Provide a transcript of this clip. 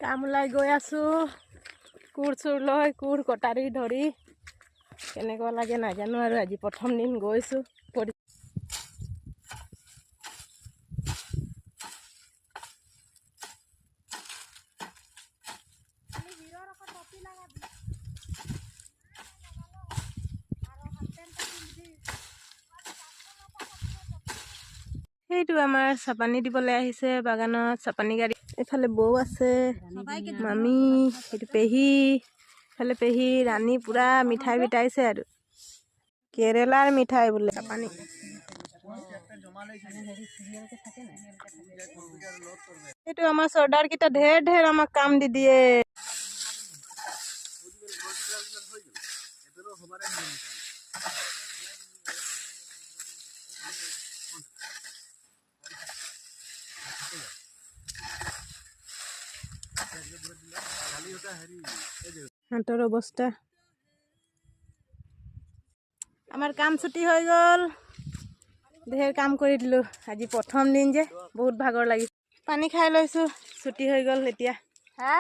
কাম ওলাই গৈ আছো কোৰ চোৰ লৈ কোৰ কটাৰী ধৰি কেনেকুৱা লাগে নাজানো আৰু আজি প্ৰথম দিন গৈছো সেইটো আমাৰ চাপানি দিবলৈ আহিছে বাগানত চাপানি গাড়ী এইফালে বৌ আছে মামী সেইটো পেহী এইফালে পেহী ৰাণী পুৰা মিঠাই বিটাইছে আৰু কেৰেলাৰ মিঠাই বোলে চাপানি এইটো আমাৰ চৰ্দাৰ কেইটা ঢেৰ আমাক কাম দি দিয়ে হাতৰ অৱস্থা আমাৰ কাম ছুটি হৈ গ'ল ঢেৰ কাম কৰি দিলো আজি প্ৰথম দিন যে বহুত ভাগৰ লাগিছে পানী খাই লৈছো ছুটি হৈ গ'ল এতিয়া হা